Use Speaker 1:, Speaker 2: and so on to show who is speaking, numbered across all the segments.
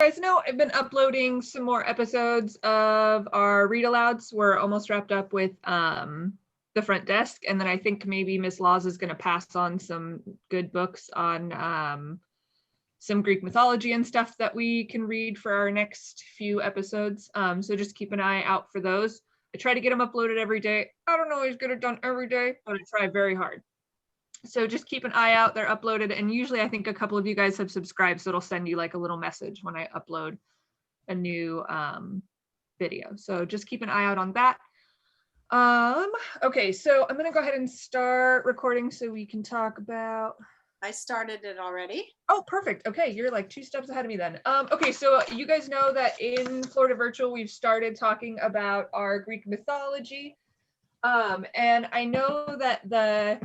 Speaker 1: Guys know I've been uploading some more episodes of our read alouds. We're almost wrapped up with the front desk, and then I think maybe Miss Laws is going to pass on some good books on some Greek mythology and stuff that we can read for our next few episodes. So just keep an eye out for those. I try to get them uploaded every day. I don't always get it done every day, but I try very hard. So just keep an eye out. They're uploaded, and usually I think a couple of you guys have subscribed, so it'll send you like a little message when I upload a new video. So just keep an eye out on that. Okay, so I'm gonna go ahead and start recording so we can talk about.
Speaker 2: I started it already.
Speaker 1: Oh, perfect. Okay, you're like 2 steps ahead of me then. Okay, so you guys know that in Florida Virtual, we've started talking about our Greek mythology. And I know that the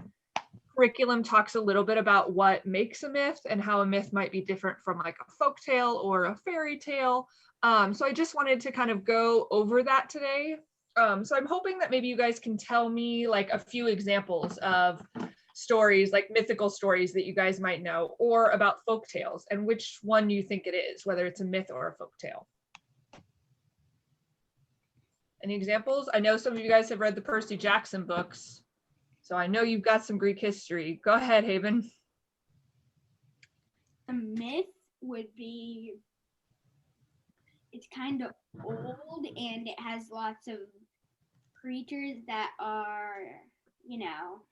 Speaker 1: curriculum talks a little bit about what makes a myth and how a myth might be different from like a folk tale or a fairy tale. So I just wanted to kind of go over that today. So I'm hoping that maybe you guys can tell me like a few examples of stories, like mythical stories that you guys might know, or about folk tales, and which one you think it is, whether it's a myth or a folk tale. Any examples? I know some of you guys have read the Percy Jackson books, so I know you've got some Greek history. Go ahead, Haven.
Speaker 3: A myth would be, it's kind of old and it has lots of creatures that are, you know,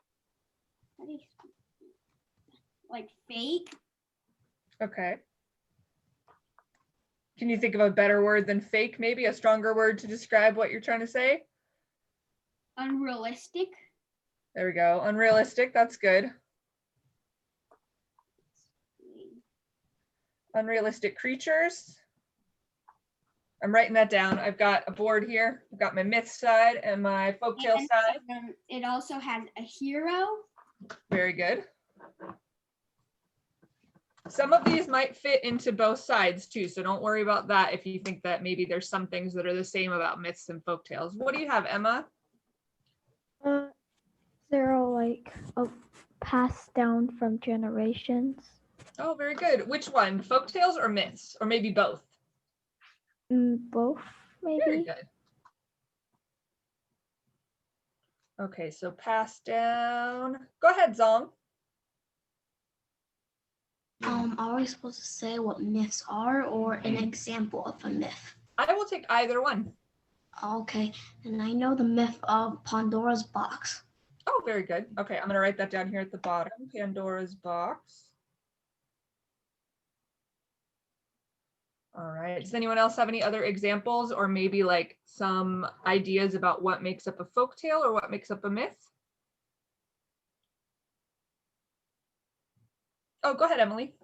Speaker 3: like fake.
Speaker 1: Okay. Can you think of a better word than fake? Maybe a stronger word to describe what you're trying to say?
Speaker 3: Unrealistic.
Speaker 1: There we go. Unrealistic. That's good. Unrealistic creatures. I'm writing that down. I've got a board here. I've got my myth side and my folktale side.
Speaker 3: It also has a hero.
Speaker 1: Very good. Some of these might fit into both sides too, so don't worry about that if you think that maybe there's some things that are the same about myths and folktales. What do you have, Emma?
Speaker 4: They're all like passed down from generations.
Speaker 1: Oh, very good. Which one? Folktales or myths? Or maybe both?
Speaker 4: Both, maybe.
Speaker 1: Very good. Okay, so passed down. Go ahead, Zong.
Speaker 5: Are we supposed to say what myths are or an example of a myth?
Speaker 1: I will take either one.
Speaker 5: Okay, and I know the myth of Pandora's box.
Speaker 1: Oh, very good. Okay, I'm going to write that down here at the bottom. Pandora's box. All right. Does anyone else have any other examples or maybe like some ideas about what makes up a folktale or what makes up a myth? Oh, go ahead, Emily.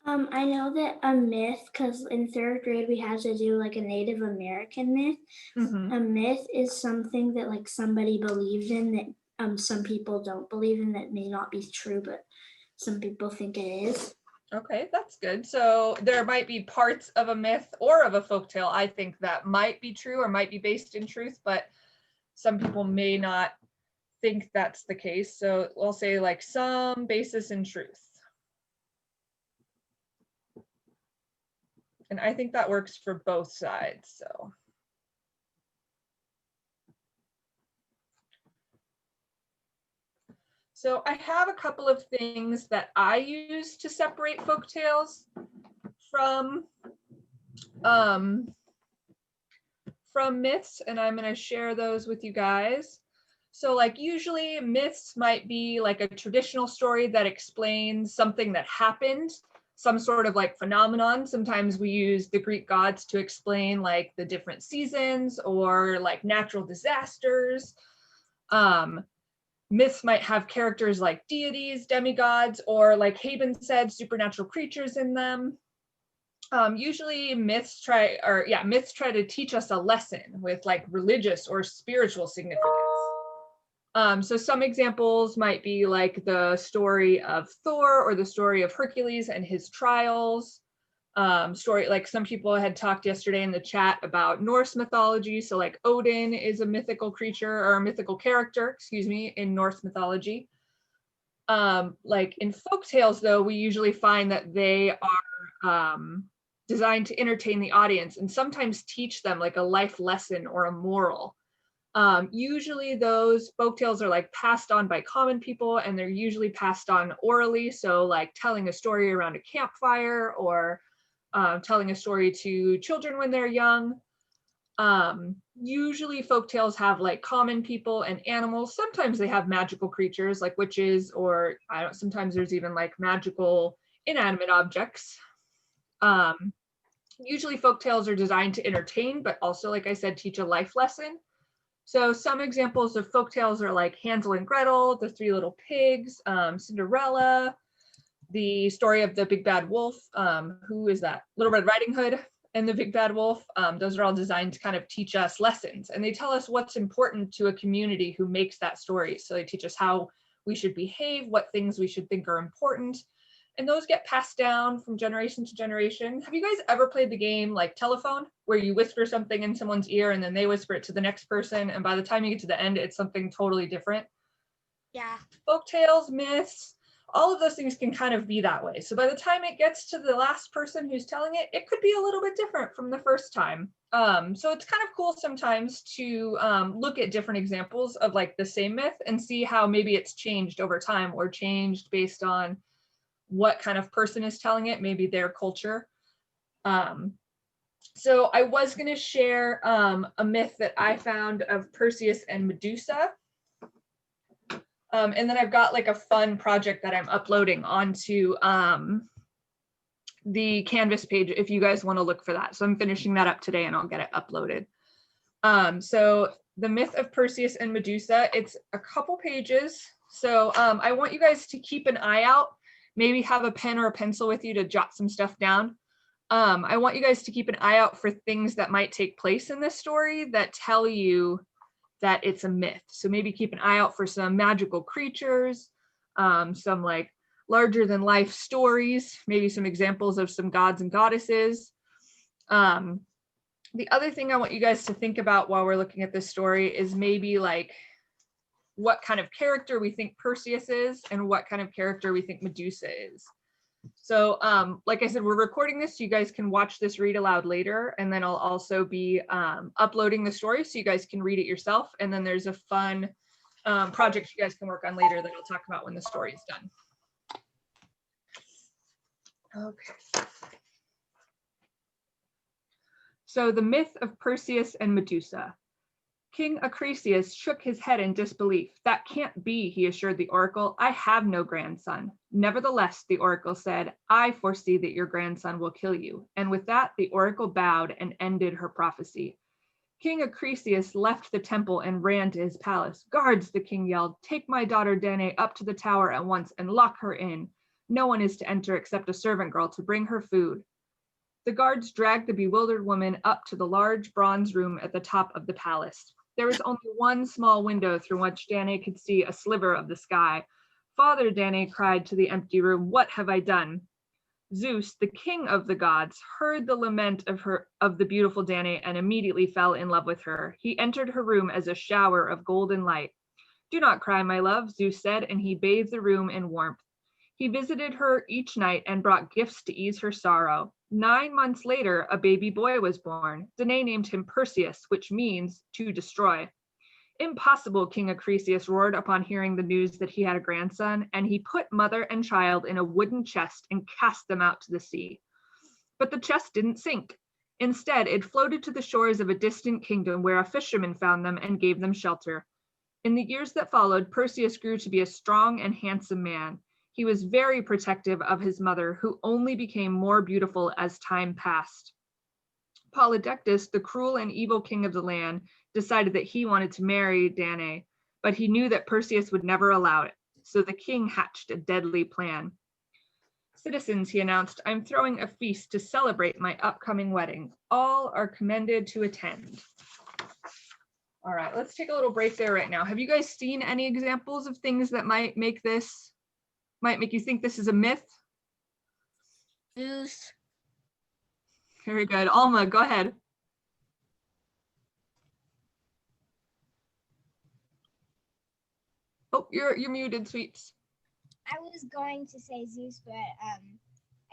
Speaker 6: I know that a myth, because in 3rd grade we had to do like a Native American myth.
Speaker 1: Mm-hmm.
Speaker 6: A myth is something that like somebody believes in that some people don't believe in, that may not be true, but some people think it is.
Speaker 1: Okay, that's good. So there might be parts of a myth or of a folktale, I think, that might be true or might be based in truth, but some people may not think that's the case. So we'll say like some basis in truth. And I think that works for both sides, so. So I have a couple of things that I use to separate folktales from myths, and I'm going to share those with you guys. So like usually myths might be like a traditional story that explains something that happened, some sort of like phenomenon. Sometimes we use the Greek gods to explain like the different seasons or like natural disasters. Myths might have characters like deities, demigods, or like Haven said, supernatural creatures in them. Usually myths try to teach us a lesson with like religious or spiritual significance. So some examples might be like the story of Thor or the story of Hercules and his trials. Story, like some people had talked yesterday in the chat about Norse mythology. So like Odin is a mythical creature or a mythical character, excuse me, in Norse mythology. Like in folk tales, though, we usually find that they are designed to entertain the audience and sometimes teach them like a life lesson or a moral. Usually those folktales are like passed on by common people, and they're usually passed on orally. So like telling a story around a campfire, or telling a story to children when they're young. Usually folktales have like common people and animals. Sometimes they have magical creatures like witches, or sometimes there's even like magical inanimate objects. Usually folktales are designed to entertain, but also, like I said, teach a life lesson. So some examples of folktales are like Hansel and Gretel, The Three Little Pigs, Cinderella, the story of the Big Bad Wolf. Who is that? Little Red Riding Hood and the Big Bad Wolf. Those are all designed to kind of teach us lessons, and they tell us what's important to a community who makes that story. So they teach us how we should behave, what things we should think are important. And those get passed down from generation to generation. Have you guys ever played the game like Telephone, where you whisper something in someone's ear and then they whisper it to the next person, and by the time you get to the end, it's something totally different?
Speaker 5: Yeah.
Speaker 1: Folktales, myths, all of those things can kind of be that way. So by the time it gets to the last person who's telling it, it could be a little bit different from the first time. So it's kind of cool sometimes to look at different examples of like the same myth and see how maybe it's changed over time, or changed based on what kind of person is telling it, maybe their culture. So I was going to share a myth that I found of Perseus and Medusa. And then I've got like a fun project that I'm uploading onto the Canvas page if you guys want to look for that. So I'm finishing that up today and I'll get it uploaded. So the myth of Perseus and Medusa, it's a couple pages. So I want you guys to keep an eye out. Maybe have a pen or a pencil with you to jot some stuff down. I want you guys to keep an eye out for things that might take place in this story that tell you that it's a myth. So maybe keep an eye out for some magical creatures, some like larger than life stories, maybe some examples of some gods and goddesses. The other thing I want you guys to think about while we're looking at this story is maybe like what kind of character we think Perseus is and what kind of character we think Medusa is. So like I said, we're recording this so you guys can watch this read aloud later, and then I'll also be uploading the story so you guys can read it yourself. And then there's a fun project you guys can work on later that I'll talk about when the story is done. Okay. So the myth of Perseus and Medusa. King Acrisius shook his head in disbelief. That can't be, he assured the oracle. I have no grandson. Nevertheless, the oracle said, I foresee that your grandson will kill you. And with that, the oracle bowed and ended her prophecy. King Acrisius left the temple and ran to his palace. Guards, the king yelled, take my daughter Danae up to the tower at once and lock her in. No one is to enter except a servant girl to bring her food. The guards dragged the bewildered woman up to the large bronze room at the top of the palace. There was only one small window through which Danae could see a sliver of the sky. Father, Danae cried to the empty room, what have I done? Zeus, the king of the gods, heard the lament of the beautiful Danae and immediately fell in love with her. He entered her room as a shower of golden light. Do not cry, my love, Zeus said, and he bathed the room in warmth. He visited her each night and brought gifts to ease her sorrow. 9 months later, a baby boy was born. Danae named him Perseus, which means to destroy. Impossible, King Acrisius roared upon hearing the news that he had a grandson, and he put mother and child in a wooden chest and cast them out to the sea. But the chest didn't sink. Instead, it floated to the shores of a distant kingdom where a fisherman found them and gave them shelter. In the years that followed, Perseus grew to be a strong and handsome man. He was very protective of his mother, who only became more beautiful as time passed. Polydectes, the cruel and evil king of the land, decided that he wanted to marry Danae, but he knew that Perseus would never allow it. So the king hatched a deadly plan. Citizens, he announced, I'm throwing a feast to celebrate my upcoming wedding. All are commended to attend. All right, let's take a little break there right now. Have you guys seen any examples of things that might make you think this is a myth?
Speaker 5: Zeus.
Speaker 1: Very good. Alma, go ahead. Oh, you're muted, Sweets.
Speaker 7: I was going to say Zeus, but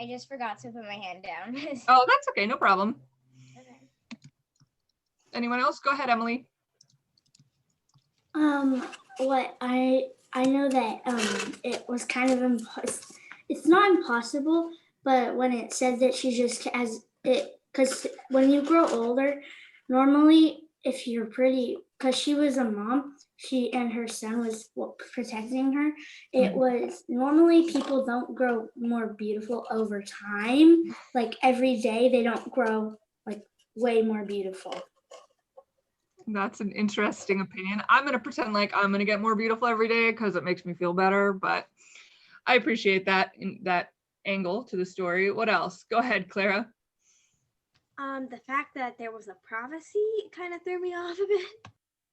Speaker 7: I just forgot to put my hand down.
Speaker 1: Oh, that's okay, no problem.
Speaker 7: Okay.
Speaker 1: Anyone else? Go ahead, Emily.
Speaker 6: What I know that it was kind of it's not impossible, but when it says that she just has it, because when you grow older, normally if you're pretty, because she was a mom, she and her son was protecting her. It was normally people don't grow more beautiful over time, like every day they don't grow like way more beautiful.
Speaker 1: That's an interesting opinion. I'm going to pretend like I'm going to get more beautiful every day because it makes me feel better, but I appreciate that angle to the story. What else? Go ahead, Clara.
Speaker 8: The fact that there was a prophecy kind of threw me off a bit.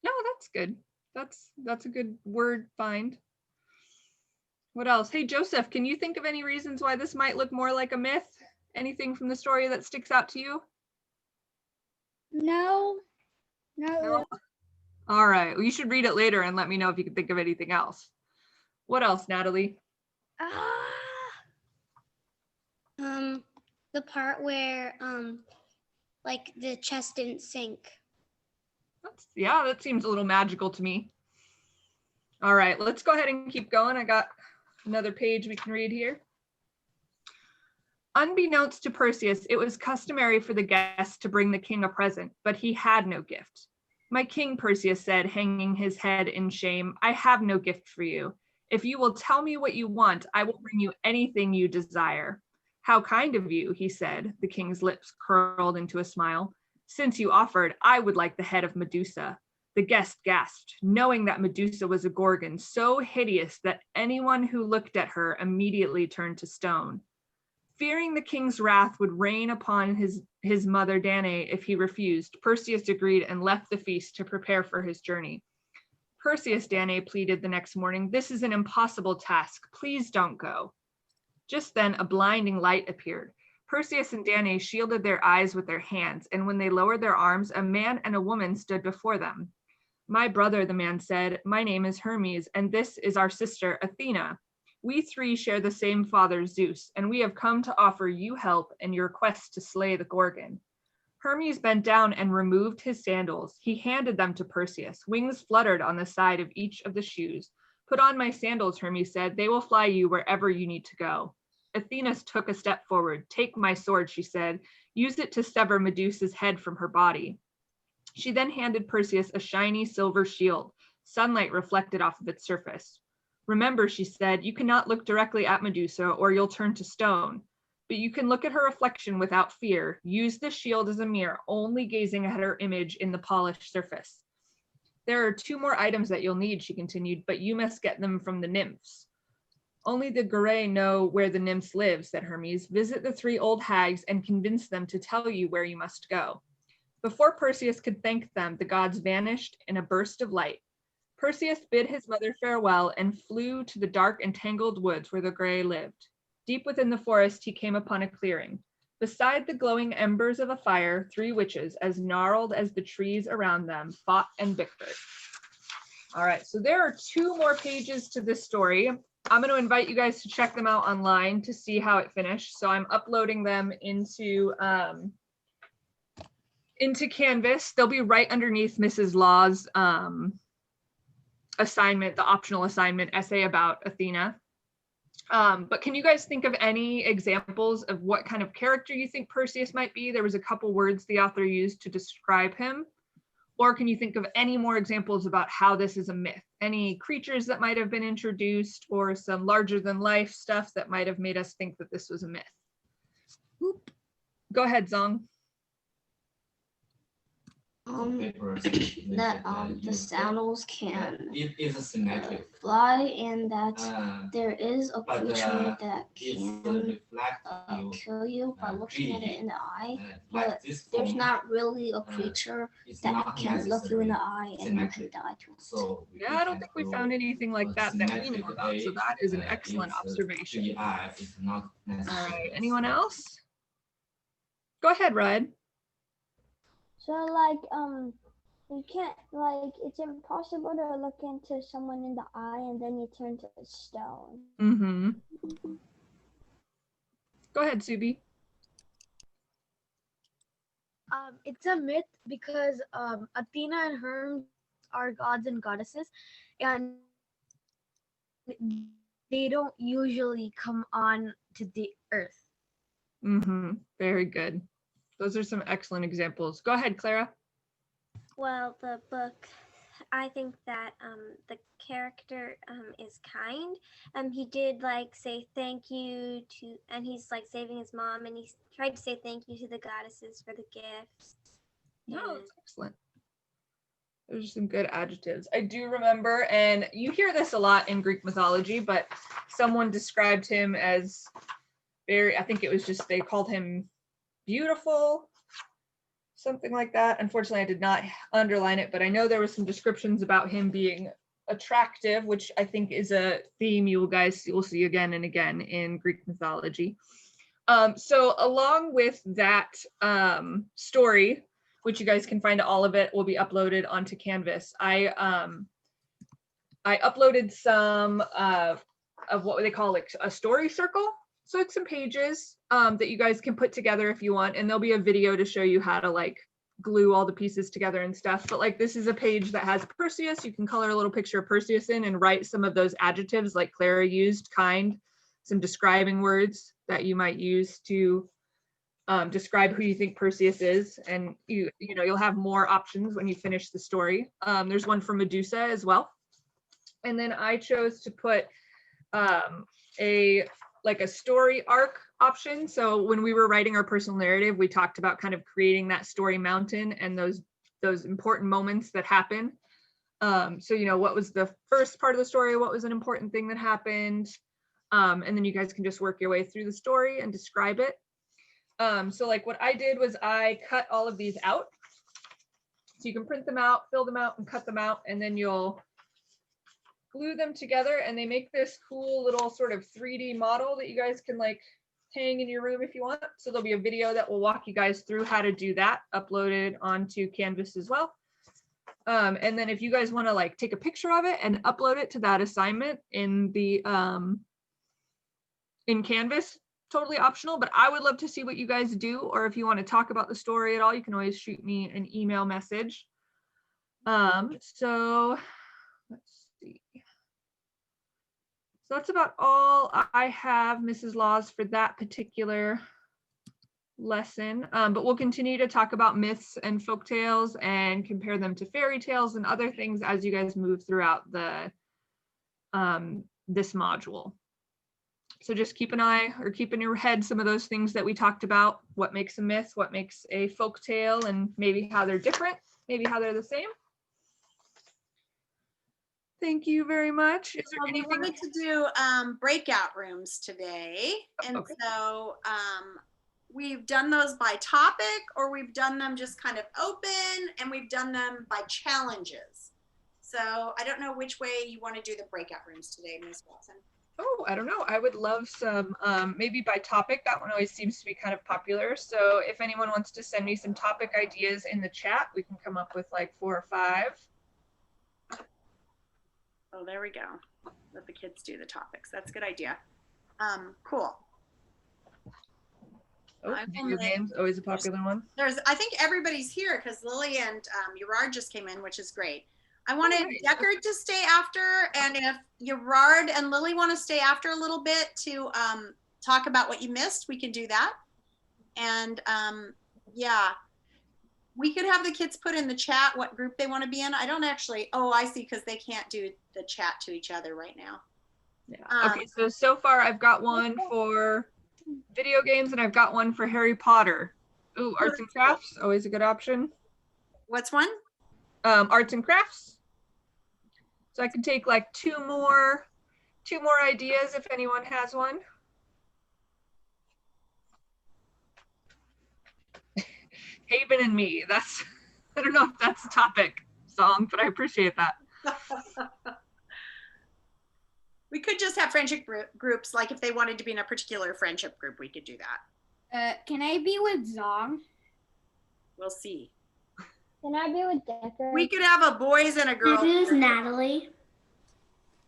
Speaker 1: No, that's good. That's a good word find. What else? Hey, Joseph, can you think of any reasons why this might look more like a myth? Anything from the story that sticks out to you?
Speaker 7: No.
Speaker 1: All right. Well, you should read it later and let me know if you can think of anything else. What else, Natalie?
Speaker 5: The part where like the chest didn't sink.
Speaker 1: That seems a little magical to me. All right, let's go ahead and keep going. I got another page we can read here. Unbeknownst to Perseus, it was customary for the guest to bring the king a present, but he had no gift. My king, Perseus said, hanging his head in shame, I have no gift for you. If you will tell me what you want, I will bring you anything you desire. How kind of you, he said, the king's lips curled into a smile. Since you offered, I would like the head of Medusa. The guest gasped, knowing that Medusa was a Gorgon so hideous that anyone who looked at her immediately turned to stone. Fearing the king's wrath would rain upon his mother Danae if he refused, Perseus agreed and left the feast to prepare for his journey. Perseus, Danae pleaded the next morning, this is an impossible task. Please don't go. Just then, a blinding light appeared. Perseus and Danae shielded their eyes with their hands, and when they lowered their arms, a man and a woman stood before them. My brother, the man said, my name is Hermes, and this is our sister, Athena. We three share the same father, Zeus, and we have come to offer you help in your quest to slay the Gorgon. Hermes bent down and removed his sandals. He handed them to Perseus. Wings fluttered on the side of each of the shoes. Put on my sandals, Hermes said. They will fly you wherever you need to go. Athena took a step forward. Take my sword, she said. Use it to sever Medusa's head from her body. She then handed Perseus a shiny silver shield. Sunlight reflected off of its surface. Remember, she said, you cannot look directly at Medusa or you'll turn to stone. But you can look at her reflection without fear. Use the shield as a mirror, only gazing at her image in the polished surface. There are 2 more items that you'll need, she continued, but you must get them from the nymphs. Only the Gurae know where the nymphs live, said Hermes. Visit the 3 old hags and convince them to tell you where you must go. Before Perseus could thank them, the gods vanished in a burst of light. Perseus bid his mother farewell and flew to the dark and tangled woods where the Gurae lived. Deep within the forest, he came upon a clearing. Beside the glowing embers of a fire, 3 witches, as gnarled as the trees around them, fought and bickered. All right, so there are 2 more pages to this story. I'm going to invite you guys to check them out online to see how it finished. So I'm uploading them into Canvas. They'll be right underneath Mrs. Law's assignment, the optional assignment essay about Athena. But can you guys think of any examples of what kind of character you think Perseus might be? There was a couple words the author used to describe him. Or can you think of any more examples about how this is a myth? Any creatures that might have been introduced or some larger than life stuff that might have made us think that this was a myth? Whoop. Go ahead, Zong.
Speaker 5: The sandals can
Speaker 9: it's symmetric.
Speaker 5: fly, and that there is a creature that can kill you by looking at it in the eye, but there's not really a creature that can look you in the eye and you can die to it.
Speaker 9: So
Speaker 1: Yeah, I don't think we found anything like that we know about, so that is an excellent observation.
Speaker 9: The eye is not
Speaker 1: All
Speaker 9: necessary.
Speaker 1: right, anyone else? Go ahead, Ryan.
Speaker 10: So like you can't, like, it's impossible to look into someone in the eye and then you turn to stone.
Speaker 1: Mm-hmm. Go ahead, Subi.
Speaker 11: It's a myth because Athena and Hermes are gods and goddesses, and they don't usually come on to the earth.
Speaker 1: Mm-hmm. Very good. Those are some excellent examples. Go ahead, Clara.
Speaker 8: Well, the book, I think that the character is kind. He did like say thank you to, and he's like saving his mom, and he tried to say thank you to the goddesses for the gifts.
Speaker 1: No,
Speaker 8: And-
Speaker 1: that's excellent. Those are some good adjectives. I do remember, and you hear this a lot in Greek mythology, but someone described him as very, I think it was just, they called him beautiful, something like that. Unfortunately, I did not underline it, but I know there were some descriptions about him being attractive, which I think is a theme you guys will see again and again in Greek mythology. So along with that story, which you guys can find all of it will be uploaded onto Canvas, I uploaded some of what they call like a story circle. So it's some pages that you guys can put together if you want, and there'll be a video to show you how to like glue all the pieces together and stuff. But like this is a page that has Perseus. You can color a little picture of Perseus in and write some of those adjectives like Clara used, kind, some describing words that you might use to describe who you think Perseus is, and you'll have more options when you finish the story. There's one for Medusa as well, and then I chose to put a story arc option. So when we were writing our personal narrative, we talked about kind of creating that story mountain and those important moments that happen. So what was the first part of the story, what was an important thing that happened, and then you guys can just work your way through the story and describe it. So like what I did was I cut all of these out. So you can print them out, fill them out, and cut them out, and then you'll glue them together, and they make this cool little sort of 3D model that you guys can like hang in your room if you want. So there'll be a video that will walk you guys through how to do that, uploaded onto Canvas as well. And then if you guys want to like take a picture of it and upload it to that assignment in the in Canvas, totally optional, but I would love to see what you guys do, or if you want to talk about the story at all, you can always shoot me an email message. So let's see. So that's about all I have, Mrs. Laws, for that particular lesson. But we'll continue to talk about myths and folk tales and compare them to fairy tales and other things as you guys move throughout the this module. So just keep an eye or keep in your head some of those things that we talked about, what makes a myth, what makes a folk tale, and maybe how they're different, maybe how they're the same. Thank you very much. Is there anything?
Speaker 2: We wanted to do breakout rooms today. And
Speaker 1: okay.
Speaker 2: So we've done those by topic, or we've done them just kind of open, and we've done them by challenges. So I don't know which way you want to do the breakout rooms today, Ms. Watson.
Speaker 1: Oh, I don't know. I would love some, maybe by topic. That one always seems to be kind of popular. So if anyone wants to send me some topic ideas in the chat, we can come up with like 4 or 5.
Speaker 2: Oh, there we go. Let the kids do the topics. That's a good idea. Cool.
Speaker 1: Oh, video games, always a popular one.
Speaker 2: I think everybody's here because Lily and Gerard just came in, which is great. I wanted Deckard to stay after, and if Gerard and Lily want to stay after a little bit to talk about what you missed, we can do that. And yeah, we could have the kids put in the chat what group they want to be in. I don't actually, oh, I see, because they can't do the chat to each other right now.
Speaker 1: Yeah. Okay, so far I've got one for video games and I've got one for Harry Potter. Ooh, arts and crafts, always a good option.
Speaker 2: What's one?
Speaker 1: Arts and crafts. So I can take like two more ideas if anyone has one. Haven and me, I don't know if that's a topic song, but I appreciate that.
Speaker 2: We could just have friendship groups, like if they wanted to be in a particular friendship group, we could do that.
Speaker 3: Can I be with Zong?
Speaker 2: We'll see.
Speaker 10: Can I be with Deckard?
Speaker 2: We could have a boys and a girls.
Speaker 6: This is Natalie.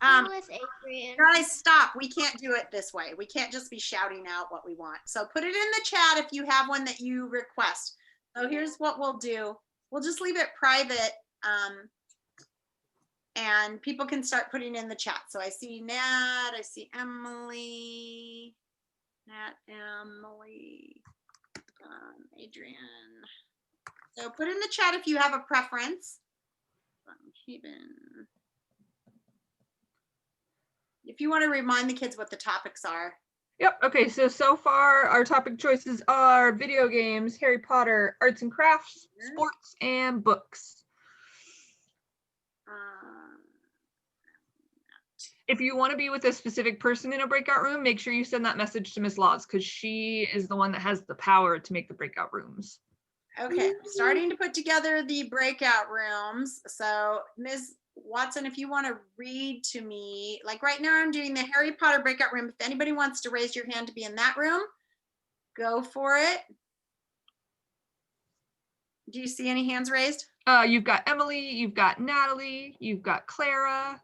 Speaker 2: Um,
Speaker 8: Miss Adrian.
Speaker 2: guys, stop. We can't do it this way. We can't just be shouting out what we want. So put it in the chat if you have one that you request. So here's what we'll do. We'll just leave it private. And people can start putting in the chat. So I see Nat, I see Emily, Emily, Adrian. So put in the chat if you have a preference. If you want to remind the kids what the topics are.
Speaker 1: Yep. Okay. So far our topic choices are video games, Harry Potter, arts and crafts, sports, and books. If you want to be with a specific person in a breakout room, make sure you send that message to Ms. Laws because she is the one that has the power to make the breakout rooms.
Speaker 2: Okay, starting to put together the breakout rooms. So Ms. Watson, if you want to read to me, like right now I'm doing the Harry Potter breakout room. If anybody wants to raise your hand to be in that room, go for it. Do you see any hands raised?
Speaker 1: You've got Emily, you've got Natalie, you've got Clara.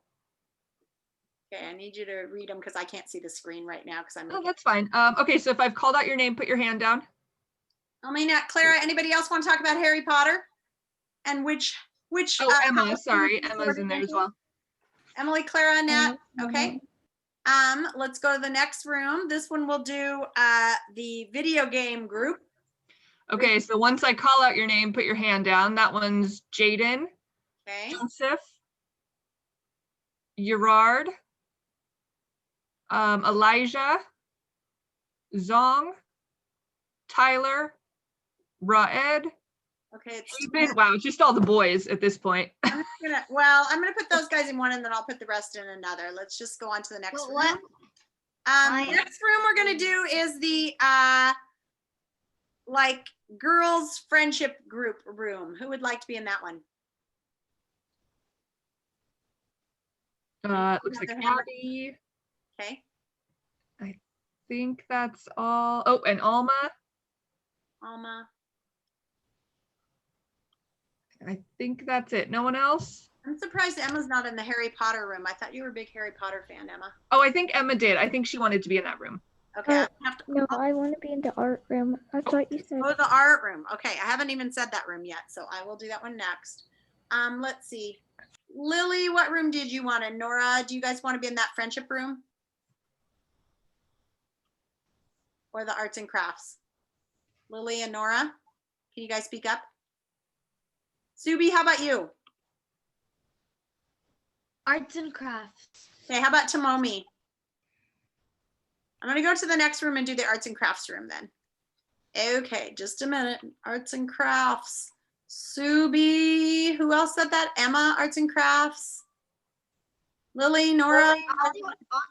Speaker 2: Okay, I need you to read them because I can't see the screen right now because I'm.
Speaker 1: Oh, that's fine. Okay, so if I've called out your name, put your hand down.
Speaker 2: Emily, Nat, Clara, anybody else want to talk about Harry Potter? And which?
Speaker 1: Oh, Emma, sorry, Emma's in there as well.
Speaker 2: Emily, Clara, Nat, okay. Let's go to the next room. This one we'll do the video game group.
Speaker 1: Okay, so once I call out your name, put your hand down. That one's Jaden,
Speaker 2: Okay.
Speaker 1: Joseph, Gerard, Elijah, Zong, Tyler, Raed.
Speaker 2: Okay.
Speaker 1: Wow, it's just all the boys at this point.
Speaker 2: I'm gonna put those guys in one and then I'll put the rest in another. Let's just go on to the next room. The next room we're gonna do is the like girls friendship group room. Who would like to be in that one?
Speaker 1: Looks like Abby.
Speaker 2: Okay.
Speaker 1: I think that's all. Oh, and Alma.
Speaker 2: Alma.
Speaker 1: I think that's it. No one else?
Speaker 2: I'm surprised Emma's not in the Harry Potter room. I thought you were a big Harry Potter fan, Emma.
Speaker 1: Oh, I think Emma did. I think she wanted to be in that room.
Speaker 2: Okay.
Speaker 4: No, I want to be in the art room. That's what you said.
Speaker 2: Oh, the art room. Okay, I haven't even said that room yet, so I will do that one next. Let's see. Lily, what room did you want? And Nora, do you guys want to be in that friendship room? Or the arts and crafts? Lily and Nora, can you guys speak up? Subi, how about you?
Speaker 11: Arts and crafts.
Speaker 2: Okay, how about Tomomi? I'm gonna go to the next room and do the arts and crafts room then. Okay, just a minute. Arts and crafts. Subi, who else said that? Emma, arts and crafts. Lily, Nora.
Speaker 11: I'll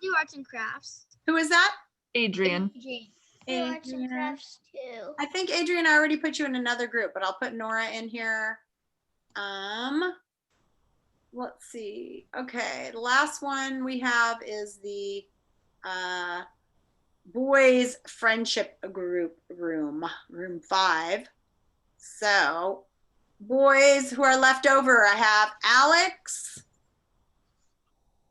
Speaker 11: do arts and crafts.
Speaker 2: Who is that?
Speaker 1: Adrian.
Speaker 8: Arts and crafts too.
Speaker 2: I think Adrian, I already put you in another group, but I'll put Nora in here. Let's see. Okay, the last one we have is the boys friendship group room 5. So boys who are left over, I have Alex.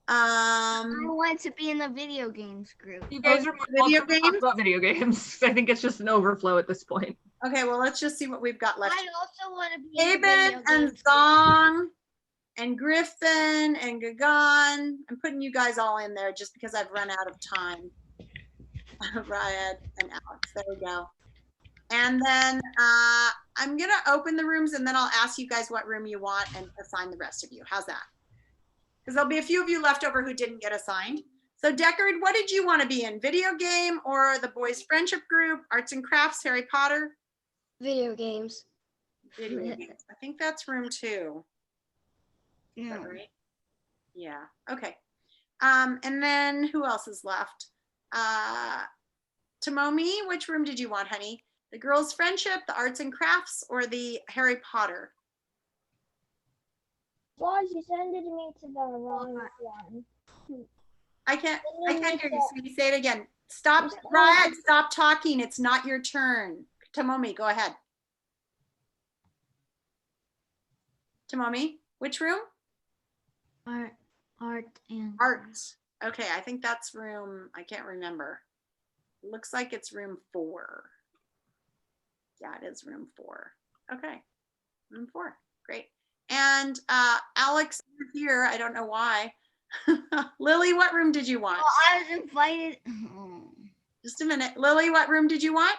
Speaker 7: I want to be in the video games group.
Speaker 1: You guys are
Speaker 2: video games?
Speaker 1: about video games. I think it's just an overflow at this point.
Speaker 2: Okay, well, let's just see what we've got left.
Speaker 7: I also want to be in the
Speaker 2: David
Speaker 7: video
Speaker 2: and
Speaker 7: games
Speaker 2: Zong and Griffin and Gagan. I'm putting you guys all in there just because I've run out of time. Riot and Alex, there we go. And then I'm gonna open the rooms and then I'll ask you guys what room you want and assign the rest of you. How's that? Because there'll be a few of you left over who didn't get assigned. So Deckard, what did you want to be in? Video game or the boys friendship group, arts and crafts, Harry Potter?
Speaker 7: Video games.
Speaker 2: Video games. I think that's room 2. Is that right? Yeah, okay. And then who else is left? Tomomi, which room did you want, honey? The girls friendship, the arts and crafts, or the Harry Potter?
Speaker 10: Well, you sent me to the wrong one.
Speaker 2: I can't hear you, sweetie. Say it again. Stop, Ryan, stop talking. It's not your turn. Tomomi, go ahead. Tomomi, which room?
Speaker 5: Art and
Speaker 2: Art. Okay, I think that's room, I can't remember. Looks like it's room 4. Yeah, it is room 4. Okay, room 4, great. And Alex, you're here, I don't know why. Lily, what room did you want?
Speaker 7: Well, I was invited.
Speaker 2: Just a minute. Lily, what room did you want?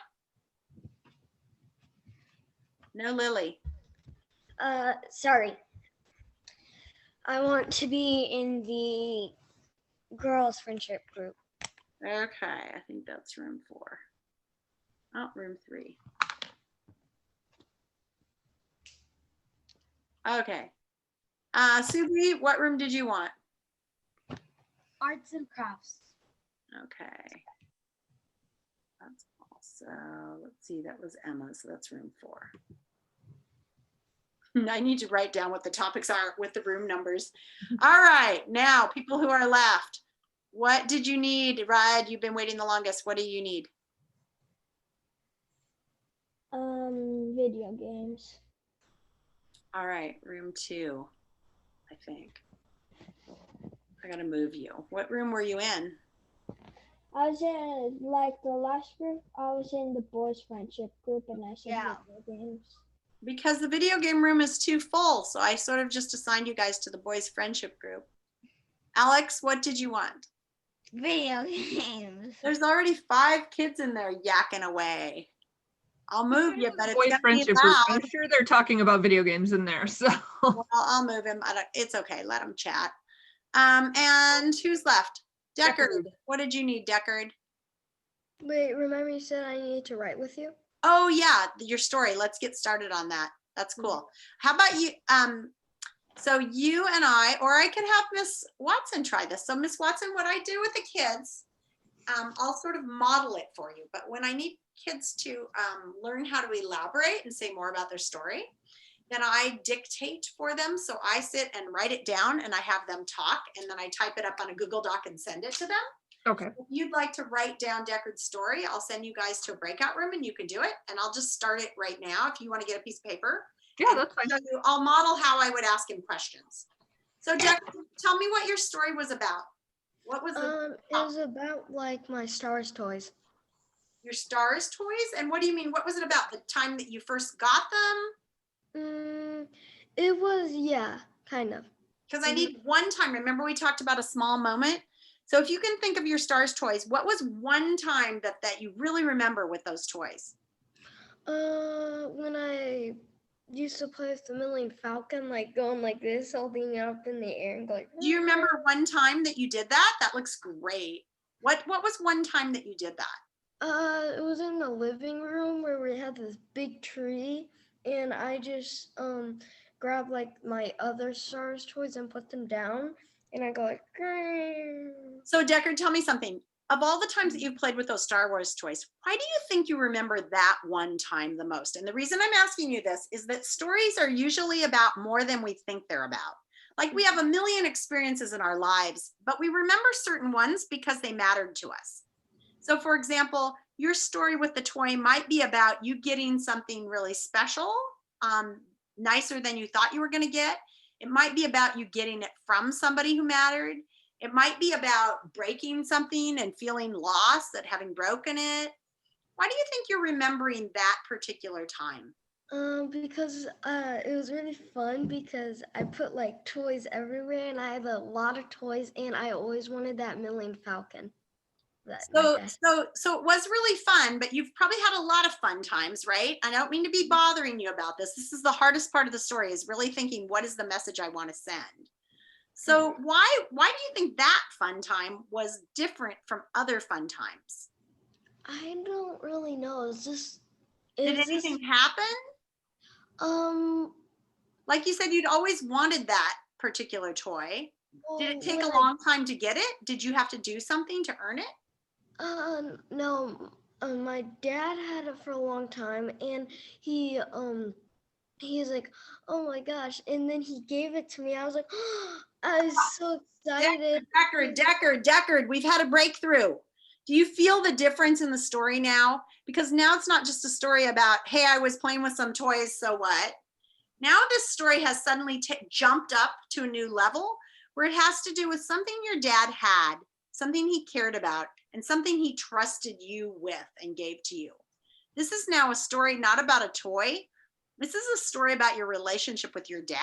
Speaker 2: No, Lily.
Speaker 8: Sorry. I want to be in the girls' friendship group.
Speaker 2: Okay, I think that's room 4. Oh, room 3. Okay. Subi, what room did you want?
Speaker 11: Arts and crafts.
Speaker 2: Okay. That's also, let's see, that was Emma, so that's room 4. I need to write down what the topics are with the room numbers. All right, now people who are left, what did you need? Rad, you've been waiting the longest. What do you need?
Speaker 10: Video games.
Speaker 2: All right, room 2, I think. I gotta move you. What room were you in?
Speaker 10: I was in like the last group. I was in the boys' friendship group, and I said video games.
Speaker 2: Because the video game room is too full, so I sort of just assigned you guys to the boys' friendship group. Alex, what did you want?
Speaker 7: Video games.
Speaker 2: There's already 5 kids in there yakking away. I'll move you, but it's
Speaker 1: Boys'
Speaker 2: gonna be
Speaker 1: friendship group.
Speaker 2: loud.
Speaker 1: I'm sure they're talking about video games in there. So
Speaker 2: Well, I'll move him. It's okay. Let him chat. And who's left? Deckard. What did you need, Deckard?
Speaker 8: Wait, remember you said I needed to write with you?
Speaker 2: Oh yeah, your story. Let's get started on that. That's cool. How about you? So you and I, or I could have Miss Watson try this. So Miss Watson, what I do with the kids, I'll sort of model it for you. But when I need kids to learn how to elaborate and say more about their story, then I dictate for them. So I sit and write it down and I have them talk, and then I type it up on a Google Doc and send it to them.
Speaker 1: okay.
Speaker 2: If you'd like to write down Deckard's story, I'll send you guys to a breakout room and you can do it. And I'll just start it right now if you want to get a piece of paper.
Speaker 1: Yeah, that's fine.
Speaker 2: I'll model how I would ask him questions. So Deckard, tell me what your story was about. What was the
Speaker 8: It was about like my Star Wars toys.
Speaker 2: Your Stars toys? And what do you mean? What was it about? The time that you first got them?
Speaker 8: It was, yeah, kind of.
Speaker 2: Because I need one time. Remember we talked about a small moment? So if you can think of your Stars toys, what was one time that you really remember with those toys?
Speaker 8: When I used to play with the Millennium Falcon, like going like this, holding it up in the air and going.
Speaker 2: Do you remember one time that you did that? That looks great. What was one time that you did that?
Speaker 8: It was in the living room where we had this big tree, and I just grabbed like my other Star Wars toys and put them down, and I go like. Grrr.
Speaker 2: So Deckard, tell me something. Of all the times that you've played with those Star Wars toys, why do you think you remember that one time the most? And the reason I'm asking you this is that stories are usually about more than we think they're about. Like we have a million experiences in our lives, but we remember certain ones because they mattered to us. So for example, your story with the toy might be about you getting something really special, nicer than you thought you were going to get. It might be about you getting it from somebody who mattered. It might be about breaking something and feeling lost at having broken it. Why do you think you're remembering that particular time?
Speaker 8: Because it was really fun because I put like toys everywhere and I had a lot of toys and I always wanted that Millennium Falcon.
Speaker 2: So it was really fun, but you've probably had a lot of fun times, right? I don't mean to be bothering you about this. This is the hardest part of the story, is really thinking, what is the message I want to send? So why do you think that fun time was different from other fun times?
Speaker 8: I don't really know.
Speaker 2: Did anything happen? Like you said, you'd always wanted that particular toy. Did it take a long time to get it? Did you have to do something to earn it?
Speaker 8: No. My dad had it for a long time, and he's like, oh my gosh, and then he gave it to me. I was like, oh, I was so excited.
Speaker 2: Deckard, we've had a breakthrough. Do you feel the difference in the story now? Because now it's not just a story about, hey, I was playing with some toys, so what? Now this story has suddenly jumped up to a new level where it has to do with something your dad had, something he cared about, and something he trusted you with and gave to you. This is now a story not about a toy. This is a story about your relationship with your dad.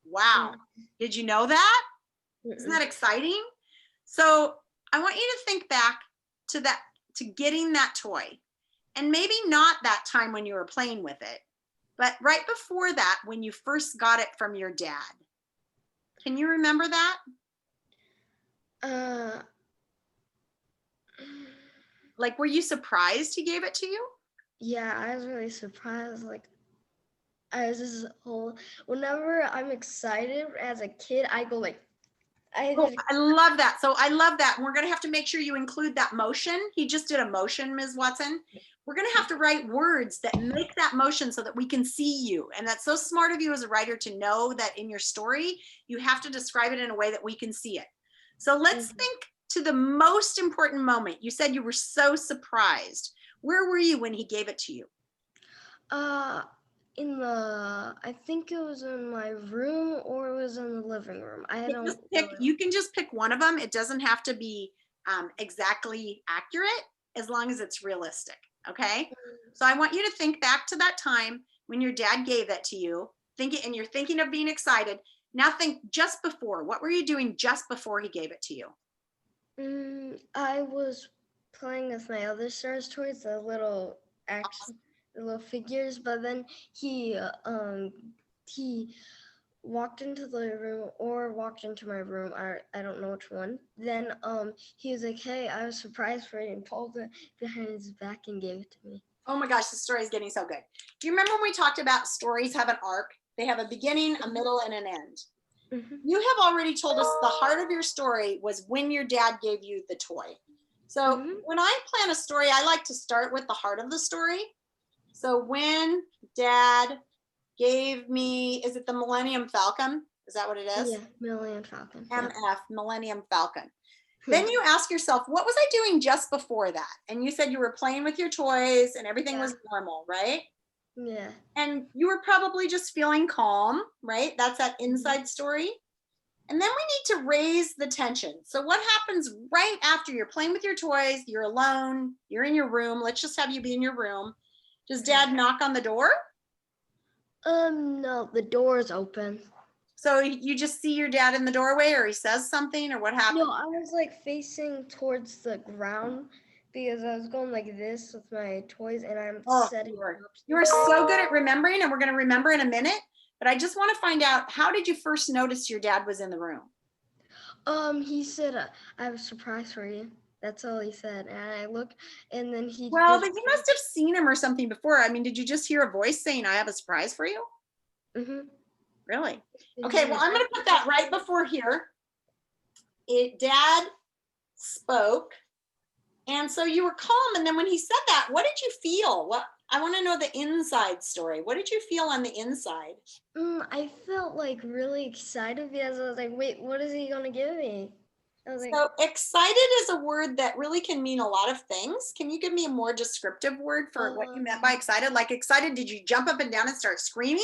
Speaker 2: Wow. Did you know that? Isn't that exciting? So I want you to think back to that, to getting that toy. And maybe not that time when you were playing with it, but right before that, when you first got it from your dad. Can you remember that? Like, were you surprised he gave it to you?
Speaker 12: Yeah, I was really surprised. Like, I was just whenever I'm excited as a kid, I go like,
Speaker 2: I love that. So I love that. And we're going to have to make sure you include that motion. He just did a motion, Ms. Watson. We're going to have to write words that make that motion so that we can see you. And that's so smart of you as a writer to know that in your story, you have to describe it in a way that we can see it. So let's think to the most important moment. You said you were so surprised. Where were you when he gave it to you?
Speaker 12: I think it was in my room or it was in the living room.
Speaker 2: You can just pick one of them. It doesn't have to be exactly accurate as long as it's realistic. Okay. So I want you to think back to that time when your dad gave that to you. And you're thinking of being excited. Now think just before. What were you doing just before he gave it to you?
Speaker 12: I was playing with my other Star Wars toys, the little figures, but then he walked into the room or walked into my room. I don't know which one. Then he was like, "Hey, I was surprised for you," and pulled it behind his back and gave it to me.
Speaker 2: Oh my gosh, the story is getting so good. Do you remember when we talked about stories have an arc? They have a beginning, a middle, and an end. You have already told us the heart of your story was when your dad gave you the toy. So when I plan a story, I like to start with the heart of the story. So when dad gave me, is it the Millennium Falcon? Is that what it is?
Speaker 12: Yeah, Millennium Falcon.
Speaker 2: MF, Millennium Falcon. Then you ask yourself, what was I doing just before that? And you said you were playing with your toys and everything was normal, right?
Speaker 12: Yeah.
Speaker 2: And you were probably just feeling calm, right? That's that inside story. And then we need to raise the tension. So what happens right after you're playing with your toys, you're alone, you're in your room. Let's just have you be in your room. Does dad knock on the door?
Speaker 12: No, the door is open.
Speaker 2: So you just see your dad in the doorway, or he says something, or what happened?
Speaker 12: No, I was like facing towards the ground because I was going like this with my toys and I'm setting up.
Speaker 2: You are so good at remembering, and we're going to remember in a minute. But I just want to find out, how did you first notice your dad was in the room?
Speaker 12: He said, "I have a surprise for you." That's all he said. And I looked, and then he.
Speaker 2: Well, but you must have seen him or something before. I mean, did you just hear a voice saying, "I have a surprise for you"? Really? Okay. Well, I'm going to put that right before here. Dad spoke, and so you were calm. And then when he said that, what did you feel? I want to know the inside story. What did you feel on the inside?
Speaker 12: I felt like really excited because I was like, wait, what is he going to give me?
Speaker 2: So excited is a word that really can mean a lot of things. Can you give me a more descriptive word for what you meant by excited? Like excited, did you jump up and down and start screaming?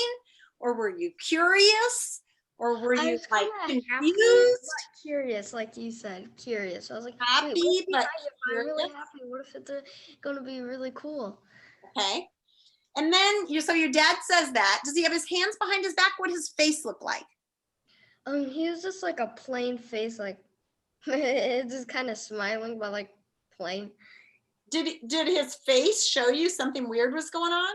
Speaker 2: Or were you curious? Or were you like confused?
Speaker 12: Curious, like you said, curious. I was like,
Speaker 2: happy, but
Speaker 12: I'm really happy. What if it's going to be really cool?
Speaker 2: Okay. And then so your dad says that. Does he have his hands behind his back? What does his face look like?
Speaker 12: He was just like a plain face, like it's just kind of smiling, but like plain.
Speaker 2: Did his face show you something weird was going on?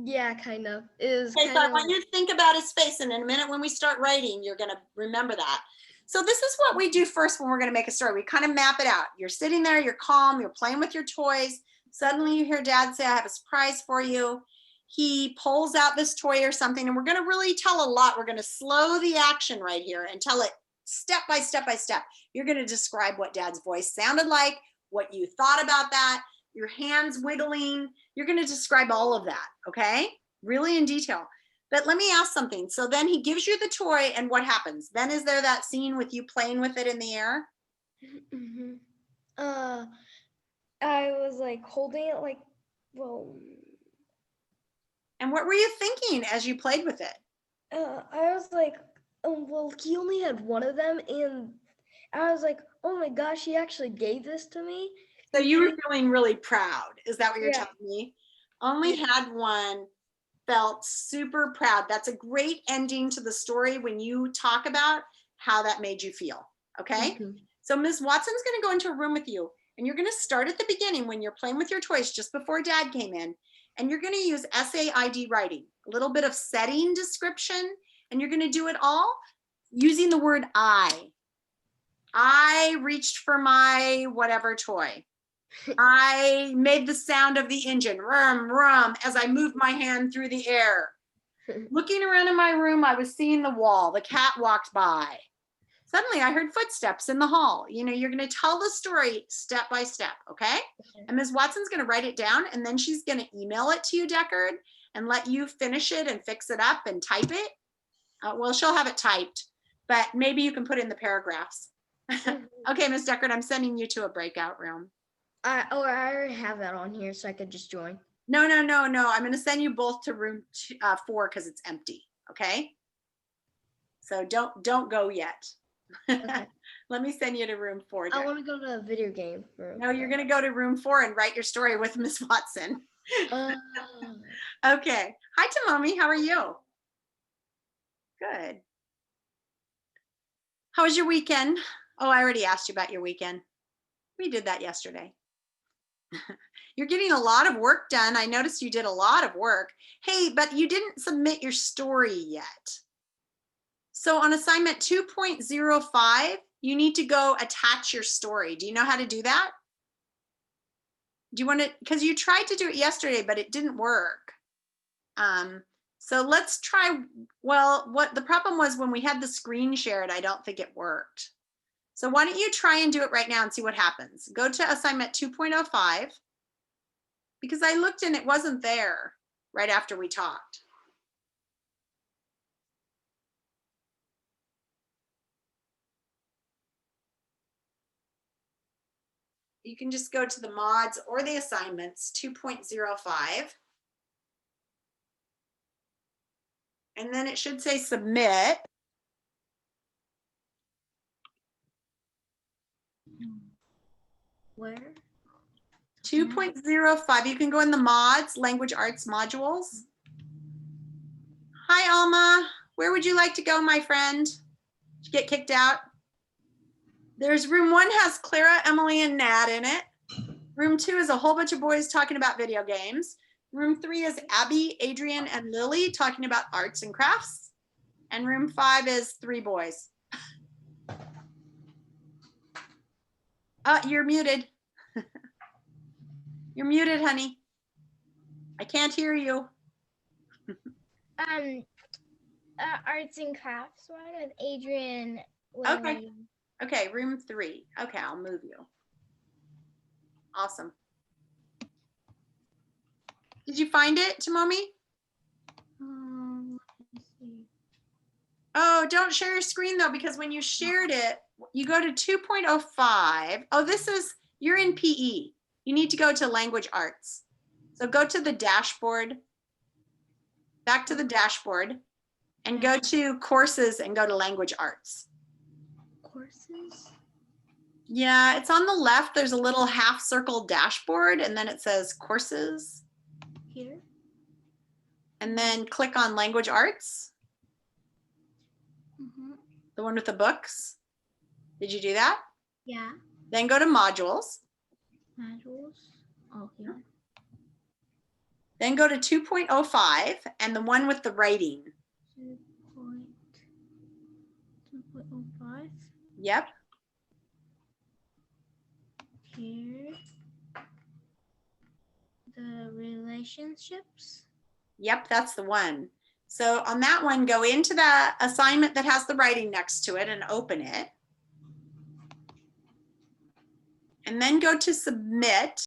Speaker 12: Yeah, kind of. It was
Speaker 2: okay, so I want you to think about his face, and in a minute when we start writing, you're going to remember that. So this is what we do first when we're going to make a story. We kind of map it out. You're sitting there, you're calm, you're playing with your toys. Suddenly you hear dad say, "I have a surprise for you." He pulls out this toy or something, and we're going to really tell a lot. We're going to slow the action right here and tell it step by step by step. You're going to describe what dad's voice sounded like, what you thought about that, your hands wiggling. You're going to describe all of that, okay? Really in detail. But let me ask something. So then he gives you the toy, and what happens? Then is there that scene with you playing with it in the air?
Speaker 12: I was like holding it like, well.
Speaker 2: And what were you thinking as you played with it?
Speaker 12: I was like well, he only had one of them, and I was like, oh my gosh, he actually gave this to me.
Speaker 2: So you were feeling really proud. Is that what you're
Speaker 12: Yeah.
Speaker 2: telling me? Only had one, felt super proud. That's a great ending to the story when you talk about how that made you feel. Okay. So Ms. Watson's going to go into a room with you, and you're going to start at the beginning when you're playing with your toys just before Dad came in, and you're going to use SAID writing, a little bit of setting description, and you're going to do it all using the word I. I reached for my whatever toy. I made the sound of the engine, rum, rum, as I moved my hand through the air. Looking around in my room, I was seeing the wall. The cat walked by. Suddenly, I heard footsteps in the hall. You know, you're going to tell the story step by step, okay? And Ms. Watson's going to write it down, and then she's going to email it to you, Deckard, and let you finish it and fix it up and type it. Well, she'll have it typed, but maybe you can put in the paragraphs. Okay, Ms. Deckard, I'm sending you to a breakout room.
Speaker 12: I already have that on here, so I could just join.
Speaker 2: No. I'm going to send you both to room 4 because it's empty. Okay. So don't go yet. Okay. Let me send you to room 4.
Speaker 12: I want to go to a video game room.
Speaker 2: No, you're going to go to room 4 and write your story with Miss Watson. Okay. Hi, Tomomi. How are you? Good. How was your weekend? Oh, I already asked you about your weekend. We did that yesterday. You're getting a lot of work done. I noticed you did a lot of work. Hey, but you didn't submit your story yet. So on assignment 2.05, you need to go attach your story. Do you know how to do that? Do you want to, because you tried to do it yesterday, but it didn't work. So let's try, well, what the problem was when we had the screen shared, I don't think it worked. So why don't you try and do it right now and see what happens. Go to assignment 2.05 because I looked and it wasn't there right after we talked. You can just go to the mods or the assignments 2.05. And then it should say submit.
Speaker 12: Where?
Speaker 2: 2.05. You can go in the mods, language arts modules. Hi, Alma. Where would you like to go, my friend? Did you get kicked out? There's room 1 has Clara, Emily, and Nat in it. Room 2 is a whole bunch of boys talking about video games. Room 3 is Abby, Adrian, and Lily talking about arts and crafts. And room 5 is 3 boys. You're muted. You're muted, honey. I can't hear you.
Speaker 7: Arts and crafts one with Adrian.
Speaker 2: Okay. Okay, room 3. Okay, I'll move you. Awesome. Did you find it, Tomomi?
Speaker 7: Let's see.
Speaker 2: Oh, don't share your screen though, because when you shared it, you go to 2.05. Oh, this is, you're in PE. You need to go to language arts. So go to the dashboard, back to the dashboard, and go to courses and go to language arts.
Speaker 12: Courses?
Speaker 2: Yeah, it's on the left. There's a little half circle dashboard, and then it says courses.
Speaker 12: Here?
Speaker 2: And then click on language arts. The one with the books. Did you do that?
Speaker 7: Yeah.
Speaker 2: Then go to modules.
Speaker 7: Modules. Oh, here.
Speaker 2: Then go to 2.05 and the one with the writing.
Speaker 7: 2.05.
Speaker 2: Yep.
Speaker 7: Here. The relationships.
Speaker 2: Yep, that's the one. So on that one, go into the assignment that has the writing next to it and open it. And then go to submit.